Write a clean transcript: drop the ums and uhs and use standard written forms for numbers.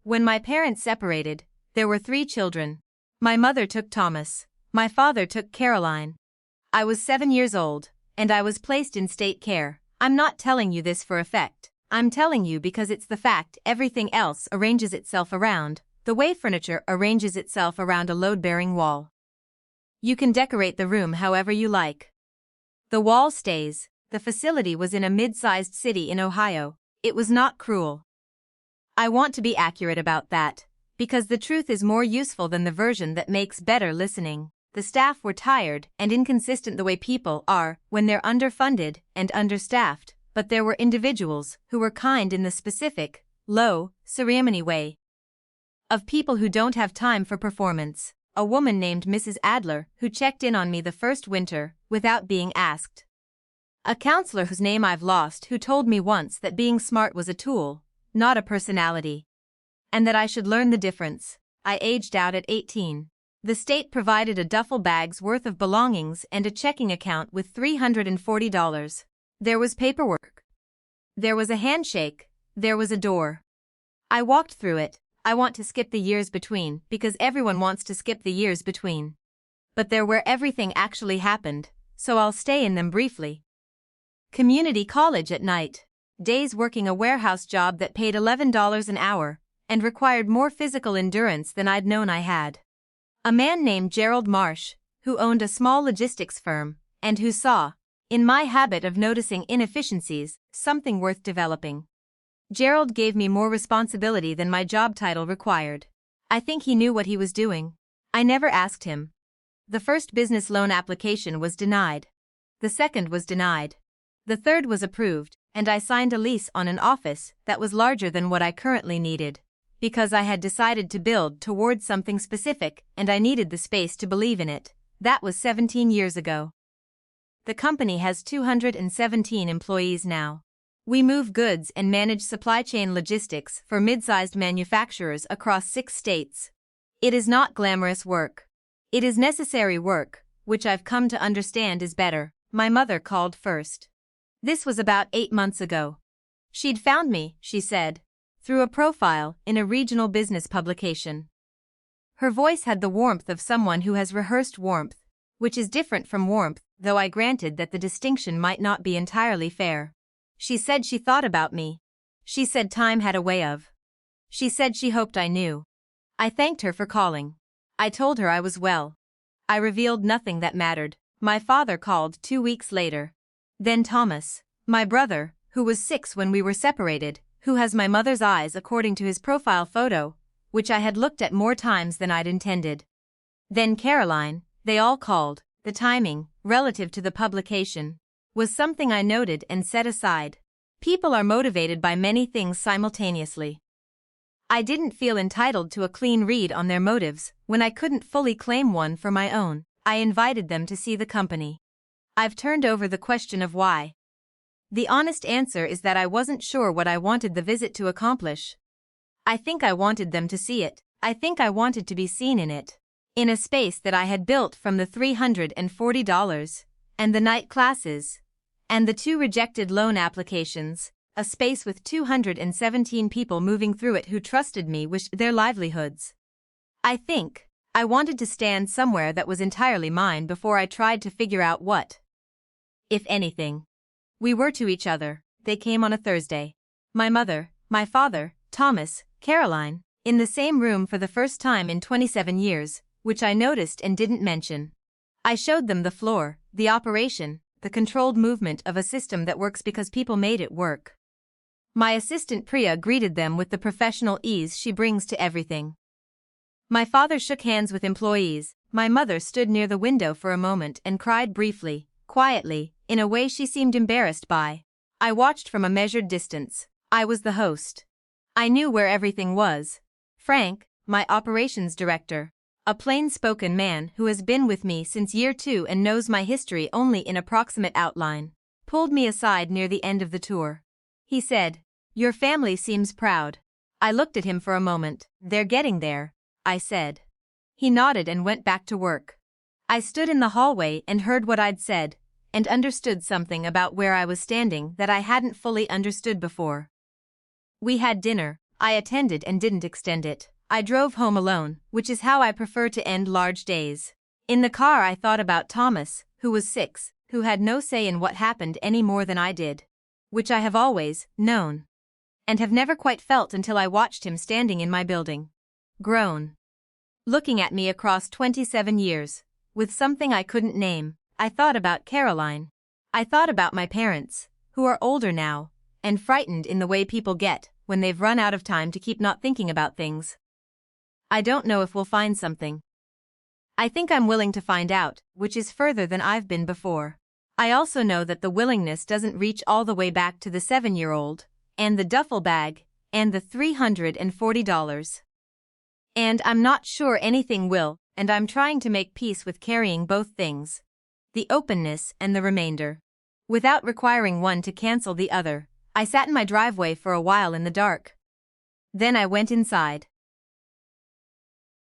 When my parents separated, there were 3 children. My mother took Thomas. My father took Caroline. I was 7 years old, and I was placed in state care. I'm not telling you this for effect. I'm telling you because it's the fact everything else arranges itself around, the way furniture arranges itself around a load-bearing wall. You can decorate the room however you like. The wall stays. The facility was in a mid-sized city in Ohio. It was not cruel. I want to be accurate about that, because the truth is more useful than the version that makes better listening. The staff were tired and inconsistent the way people are when they're underfunded and understaffed, but there were individuals who were kind in the specific, low, ceremony way of people who don't have time for performance. A woman named Mrs. Adler who checked in on me the first winter without being asked. A counselor whose name I've lost who told me once that being smart was a tool, not a personality. And that I should learn the difference. I aged out at 18. The state provided a duffel bag's worth of belongings and a checking account with $340. There was paperwork. There was a handshake. There was a door. I walked through it. I want to skip the years between because everyone wants to skip the years between. But they're where everything actually happened, so I'll stay in them briefly. Community college at night. Days working a warehouse job that paid $11 an hour and required more physical endurance than I'd known I had. A man named Gerald Marsh, who owned a small logistics firm, and who saw, in my habit of noticing inefficiencies, something worth developing. Gerald gave me more responsibility than my job title required. I think he knew what he was doing. I never asked him. The first business loan application was denied. The second was denied. The third was approved, and I signed a lease on an office that was larger than what I currently needed. Because I had decided to build towards something specific and I needed the space to believe in it. That was 17 years ago. The company has 217 employees now. We move goods and manage supply chain logistics for mid-sized manufacturers across 6 states. It is not glamorous work. It is necessary work, which I've come to understand is better. My mother called first. This was about 8 months ago. She'd found me, she said, through a profile in a regional business publication. Her voice had the warmth of someone who has rehearsed warmth, which is different from warmth, though I granted that the distinction might not be entirely fair. She said she thought about me. She said time had a way of. She said she hoped I knew. I thanked her for calling. I told her I was well. I revealed nothing that mattered. My father called 2 weeks later. Then Thomas, my brother, who was 6 when we were separated, who has my mother's eyes according to his profile photo, which I had looked at more times than I'd intended. Then Caroline, they all called. The timing, relative to the publication, was something I noted and set aside. People are motivated by many things simultaneously. I didn't feel entitled to a clean read on their motives when I couldn't fully claim one for my own. I invited them to see the company. I've turned over the question of why. The honest answer is that I wasn't sure what I wanted the visit to accomplish. I think I wanted them to see it. I think I wanted to be seen in it. In a space that I had built from the $340 and the night classes and the 2 rejected loan applications, a space with 217 people moving through it who trusted me with their livelihoods. I think I wanted to stand somewhere that was entirely mine before I tried to figure out what, if anything, we were to each other. They came on a Thursday. My mother, my father, Thomas, Caroline, in the same room for the first time in 27 years, which I noticed and didn't mention. I showed them the floor, the operation, the controlled movement of a system that works because people made it work. My assistant Priya greeted them with the professional ease she brings to everything. My father shook hands with employees. My mother stood near the window for a moment and cried briefly, quietly, in a way she seemed embarrassed by. I watched from a measured distance. I was the host. I knew where everything was. Frank, my operations director, a plain-spoken man who has been with me since year 2 and knows my history only in approximate outline, pulled me aside near the end of the tour. He said, "Your family seems proud." I looked at him for a moment. "They're getting there," I said. He nodded and went back to work. I stood in the hallway and heard what I'd said, and understood something about where I was standing that I hadn't fully understood before. We had dinner. I attended and didn't extend it. I drove home alone, which is how I prefer to end large days. In the car I thought about Thomas, who was 6, who had no say in what happened any more than I did. Which I have always known. And have never quite felt until I watched him standing in my building. Grown. Looking at me across 27 years. With something I couldn't name. I thought about Caroline. I thought about my parents, who are older now, and frightened in the way people get when they've run out of time to keep not thinking about things. I don't know if we'll find something. I think I'm willing to find out, which is further than I've been before. I also know that the willingness doesn't reach all the way back to the 7-year-old, and the duffel bag, and the $340. And I'm not sure anything will, and I'm trying to make peace with carrying both things. The openness and the remainder. Without requiring one to cancel the other, I sat in my driveway for a while in the dark. Then I went inside.